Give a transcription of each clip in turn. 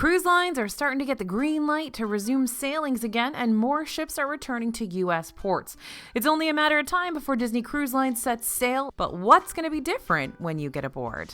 Cruise lines are starting to get the green light to resume sailings again, and more ships are returning to U.S. ports. It's only a matter of time before Disney Cruise Line sets sail, but what's going to be different when you get aboard?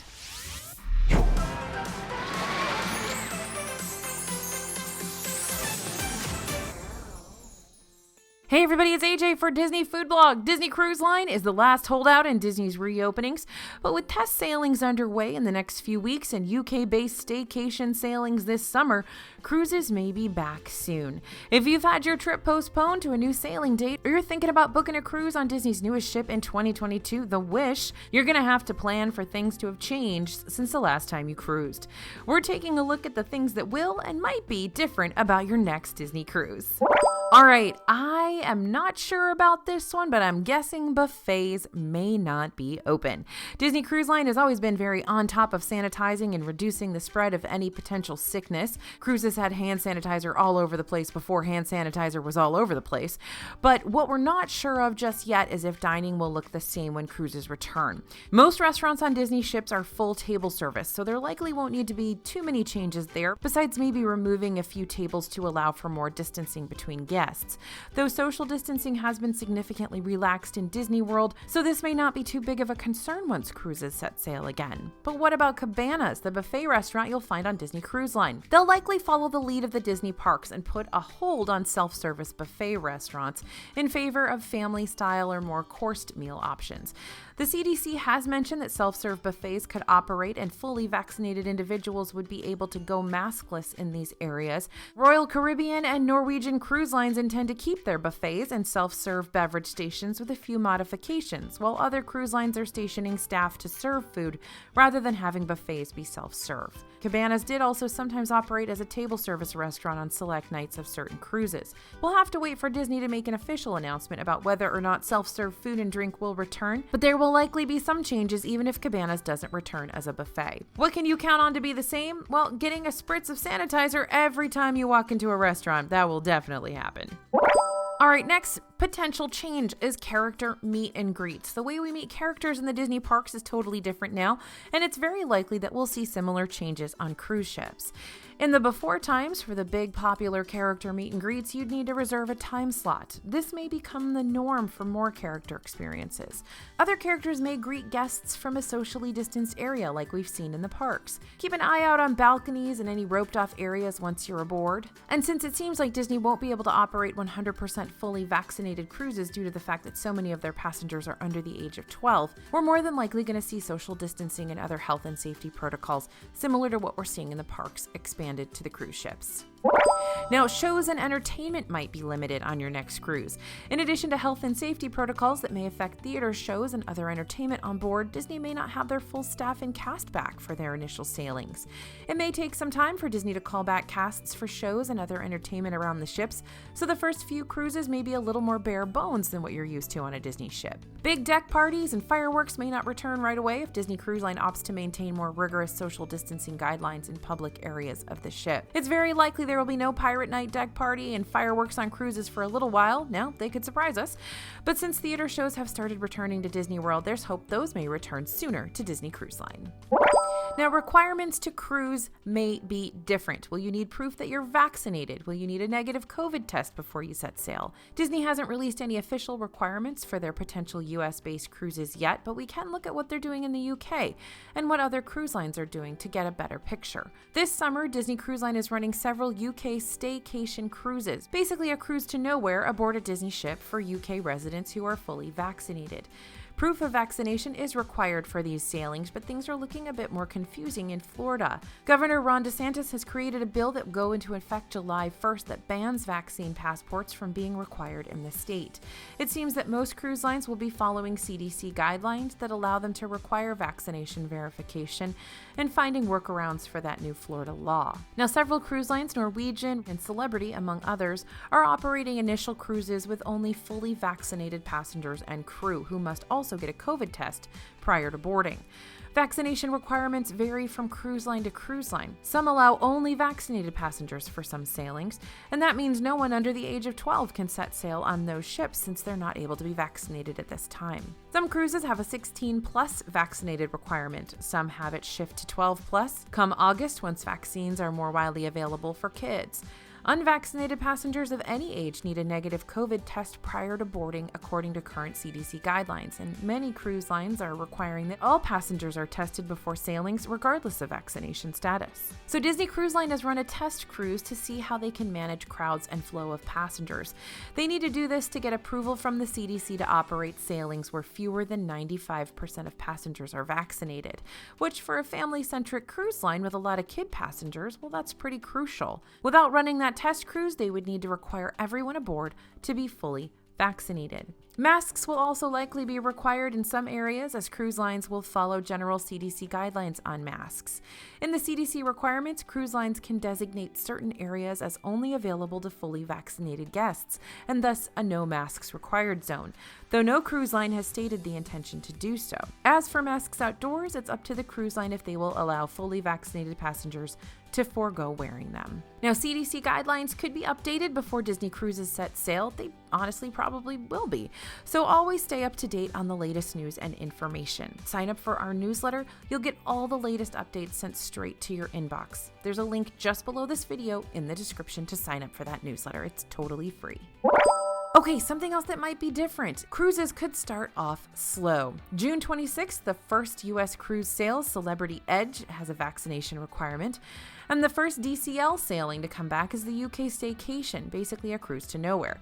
Hey everybody, it's AJ for Disney Food Blog. Disney Cruise Line is the last holdout in Disney's reopenings, but with test sailings underway in the next few weeks and UK-based staycation sailings this summer, cruises may be back soon. If you've had your trip postponed to a new sailing date, or you're thinking about booking a cruise on Disney's newest ship in 2022, the Wish, you're going to have to plan for things to have changed since the last time you cruised. We're taking a look at the things that will and might be different about your next Disney cruise. All right, I am not sure about this one, but I'm guessing buffets may not be open. Disney Cruise Line has always been very on top of sanitizing and reducing the spread of any potential sickness. Cruises had hand sanitizer all over the place before hand sanitizer was all over the place. But what we're not sure of just yet is if dining will look the same when cruises return. Most restaurants on Disney ships are full table service, so there likely won't need to be too many changes there, besides maybe removing a few tables to allow for more distancing between guests. Though social distancing has been significantly relaxed in Disney World, so this may not be too big of a concern once cruises set sail again. But what about Cabanas, the buffet restaurant you'll find on Disney Cruise Line? They'll likely follow the lead of the Disney parks and put a hold on self-service buffet restaurants in favor of family-style or more coursed meal options. The CDC has mentioned that self-serve buffets could operate and fully vaccinated individuals would be able to go maskless in these areas. Royal Caribbean and Norwegian Cruise Lines intend to keep their buffets and self-serve beverage stations with a few modifications, while other cruise lines are stationing staff to serve food rather than having buffets be self-serve. Cabanas did also sometimes operate as a table service restaurant on select nights of certain cruises. We'll have to wait for Disney to make an official announcement about whether or not self-serve food and drink will return, but there will likely be some changes even if Cabanas doesn't return as a buffet. What can you count on to be the same? Well, getting a spritz of sanitizer every time you walk into a restaurant. That will definitely happen. All right, next potential change is character meet and greets. The way we meet characters in the Disney parks is totally different now, and it's very likely that we'll see similar changes on cruise ships. In the before times, for the big popular character meet and greets, you'd need to reserve a time slot. This may become the norm for more character experiences. Other characters may greet guests from a socially distanced area like we've seen in the parks. Keep an eye out on balconies and any roped off areas once you're aboard. And since it seems like Disney won't be able to operate 100% fully vaccinated cruises due to the fact that so many of their passengers are under the age of 12, we're more than likely going to see social distancing and other health and safety protocols similar to what we're seeing in the parks expanded to the cruise ships. Now, shows and entertainment might be limited on your next cruise. In addition to health and safety protocols that may affect theater shows and other entertainment on board, Disney may not have their full staff and cast back for their initial sailings. It may take some time for Disney to call back casts for shows and other entertainment around the ships, so the first few cruises may be a little more bare bones than what you're used to on a Disney ship. Big deck parties and fireworks may not return right away if Disney Cruise Line opts to maintain more rigorous social distancing guidelines in public areas of the ship. It's very likely there will be no pirate night deck party and fireworks on cruises for a little while. Now, they could surprise us. But since theater shows have started returning to Disney World, there's hope those may return sooner to Disney Cruise Line. Now, requirements to cruise may be different. Will you need proof that you're vaccinated? Will you need a negative COVID test before you set sail? Disney hasn't released any official requirements for their potential US-based cruises yet, but we can look at what they're doing in the UK and what other cruise lines are doing to get a better picture. This summer, Disney Cruise Line is running several UK staycation cruises, basically a cruise to nowhere aboard a Disney ship for UK residents who are fully vaccinated. Proof of vaccination is required for these sailings, but things are looking a bit more confusing in Florida. Governor Ron DeSantis has created a bill that will go into effect July 1st that bans vaccine passports from being required in the state. It seems that most cruise lines will be following CDC guidelines that allow them to require vaccination verification and finding workarounds for that new Florida law. Now, several cruise lines, Norwegian and Celebrity, among others, are operating initial cruises with only fully vaccinated passengers and crew who must also get a COVID test prior to boarding. Vaccination requirements vary from cruise line to cruise line. Some allow only vaccinated passengers for some sailings, and that means no one under the age of 12 can set sail on those ships since they're not able to be vaccinated at this time. Some cruises have a 16+ vaccinated requirement. Some have it shift to 12+ come August once vaccines are more widely available for kids. Unvaccinated passengers of any age need a negative COVID test prior to boarding, according to current CDC guidelines, and many cruise lines are requiring that all passengers are tested before sailings, regardless of vaccination status. So Disney Cruise Line has run a test cruise to see how they can manage crowds and flow of passengers. They need to do this to get approval from the CDC to operate sailings where fewer than 95% of passengers are vaccinated, which for a family-centric cruise line with a lot of kid passengers, well, that's pretty crucial. Without running that test cruise, they would need to require everyone aboard to be fully vaccinated. Masks will also likely be required in some areas as cruise lines will follow general CDC guidelines on masks. In the CDC requirements, cruise lines can designate certain areas as only available to fully vaccinated guests, and thus a no masks required zone, though no cruise line has stated the intention to do so. As for masks outdoors, it's up to the cruise line if they will allow fully vaccinated passengers to forego wearing them. Now, CDC guidelines could be updated before Disney Cruises set sail. They honestly probably will be. So always stay up to date on the latest news and information. Sign up for our newsletter. You'll get all the latest updates sent straight to your inbox. There's a link just below this video in the description to sign up for that newsletter. It's totally free. Okay, something else that might be different. Cruises could start off slow. June 26th, the first U.S. cruise sails, Celebrity Edge, has a vaccination requirement. And the first DCL sailing to come back is the UK Staycation, basically a cruise to nowhere.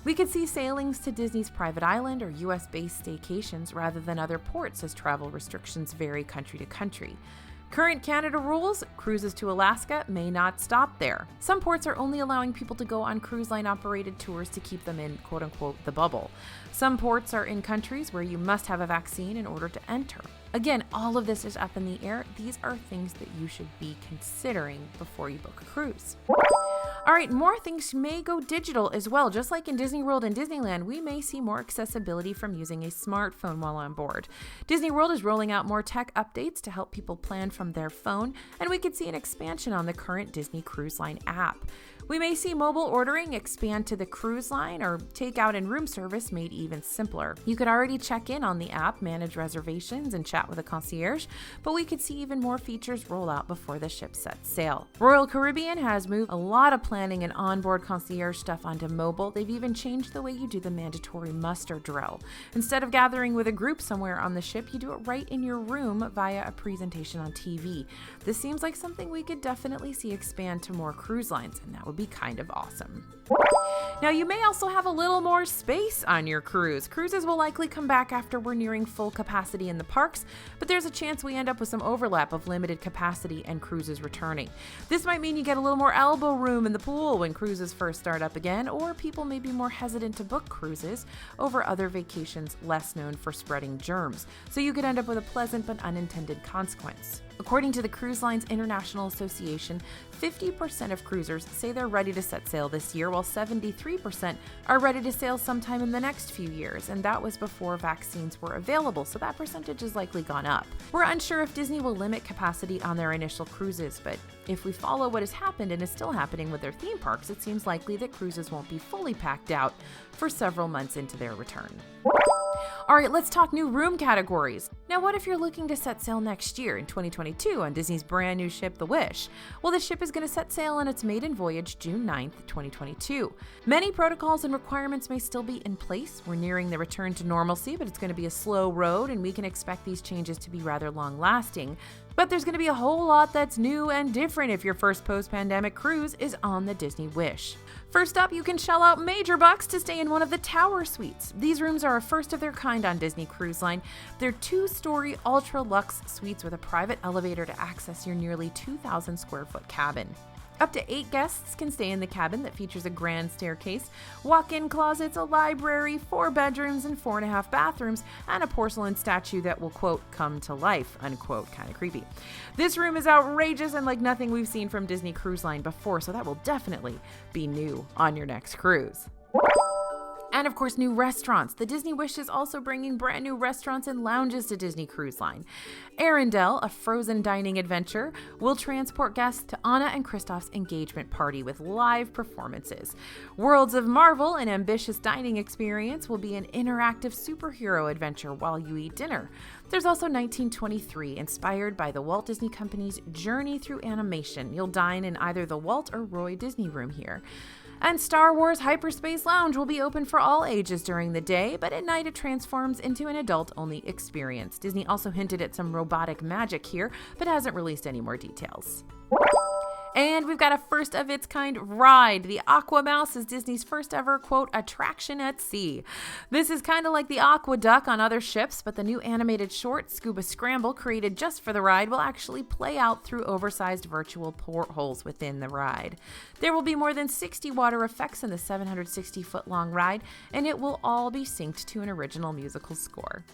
We could see sailings to Disney's private island or US-based staycations rather than other ports as travel restrictions vary country to country. Current Canada rules, cruises to Alaska may not stop there. Some ports are only allowing people to go on cruise line operated tours to keep them in quote-unquote the bubble. Some ports are in countries where you must have a vaccine in order to enter. Again, all of this is up in the air. These are things that you should be considering before you book a cruise. All right, more things may go digital as well. Just like in Disney World and Disneyland, we may see more accessibility from using a smartphone while on board. Disney World is rolling out more tech updates to help people plan from their phone, and we could see an expansion on the current Disney Cruise Line app. We may see mobile ordering expand to the cruise line or takeout and room service made even simpler. You could already check in on the app, manage reservations, and chat with a concierge, but we could see even more features roll out before the ship sets sail. Royal Caribbean has moved a lot of planning and onboard concierge stuff onto mobile. They've even changed the way you do the mandatory muster drill. Instead of gathering with a group somewhere on the ship, you do it right in your room via a presentation on TV. This seems like something we could definitely see expand to more cruise lines, and that would be kind of awesome. Now, you may also have a little more space on your cruise. Cruises will likely come back after we're nearing full capacity in the parks, but there's a chance we end up with some overlap of limited capacity and cruises returning. This might mean you get a little more elbow room in the pool when cruises first start up again, or people may be more hesitant to book cruises over other vacations less known for spreading germs. So you could end up with a pleasant but unintended consequence. According to the Cruise Lines International Association, 50% of cruisers say they're ready to set sail this year, while 73% are ready to sail sometime in the next few years, and that was before vaccines were available, so that percentage has likely gone up. We're unsure if Disney will limit capacity on their initial cruises, but if we follow what has happened and is still happening with their theme parks, it seems likely that cruises won't be fully packed out for several months into their return. All right, let's talk new room categories. Now, what if you're looking to set sail next year in 2022 on Disney's brand new ship, The Wish? Well, the ship is going to set sail on its maiden voyage June 9th, 2022. Many protocols and requirements may still be in place. We're nearing the return to normalcy, but it's going to be a slow road, and we can expect these changes to be rather long-lasting. But there's going to be a whole lot that's new and different if your first post-pandemic cruise is on the Disney Wish. First up, you can shell out major bucks to stay in one of the Tower Suites. These rooms are a first of their kind on Disney Cruise Line. They're two-story ultra-luxe suites with a private elevator to access your nearly 2,000 square foot cabin. Up to 8 guests can stay in the cabin that features a grand staircase, walk-in closets, a library, 4 bedrooms, and 4.5 bathrooms, and a porcelain statue that will, quote, come to life, unquote, kind of creepy. This room is outrageous and like nothing we've seen from Disney Cruise Line before, so that will definitely be new on your next cruise. And of course, new restaurants. The Disney Wish is also bringing brand new restaurants and lounges to Disney Cruise Line. Arendelle, a frozen dining adventure, will transport guests to Anna and Kristoff's engagement party with live performances. Worlds of Marvel, an ambitious dining experience, will be an interactive superhero adventure while you eat dinner. There's also 1923, inspired by the Walt Disney Company's journey through animation. You'll dine in either the Walt or Roy Disney Room here. And Star Wars Hyperspace Lounge will be open for all ages during the day, but at night it transforms into an adult-only experience. Disney also hinted at some robotic magic here, but hasn't released any more details. And we've got a first-of-its-kind ride. The Aqua Mouse is Disney's first-ever, quote, attraction at sea. This is kind of like the Aqua Duck on other ships, but the new animated short, Scuba Scramble, created just for the ride, will actually play out through oversized virtual portholes within the ride. There will be more than 60 water effects in the 760-foot-long ride, and it will all be synced to an original musical score.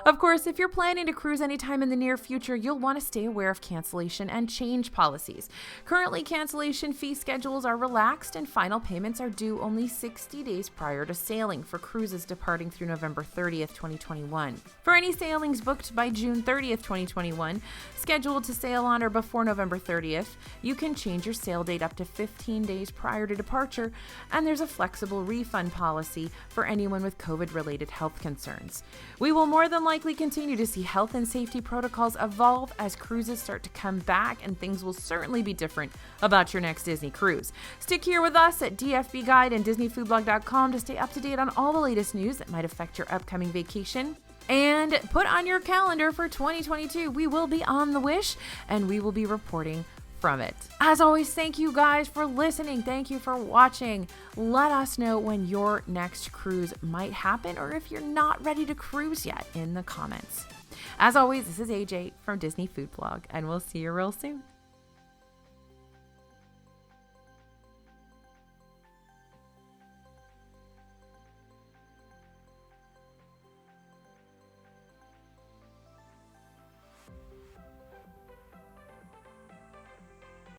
Of course, if you're planning to cruise anytime in the near future, you'll want to stay aware of cancellation and change policies. Currently, cancellation fee schedules are relaxed and final payments are due only 60 days prior to sailing for cruises departing through November 30th, 2021. For any sailings booked by June 30th, 2021, scheduled to sail on or before November 30th, you can change your sail date up to 15 days prior to departure, and there's a flexible refund policy for anyone with COVID-related health concerns. We will more than likely continue to see health and safety protocols evolve as cruises start to come back, and things will certainly be different about your next Disney cruise. Stick here with us at DFB Guide and DisneyFoodblog.com to stay up to date on all the latest news that might affect your upcoming vacation. And put on your calendar for 2022. We will be on the Wish, and we will be reporting from it. As always, thank you guys for listening. Thank you for watching. Let us know when your next cruise might happen, or if you're not ready to cruise yet, in the comments. As always, this is AJ from Disney Food Blog, and we'll see you real soon.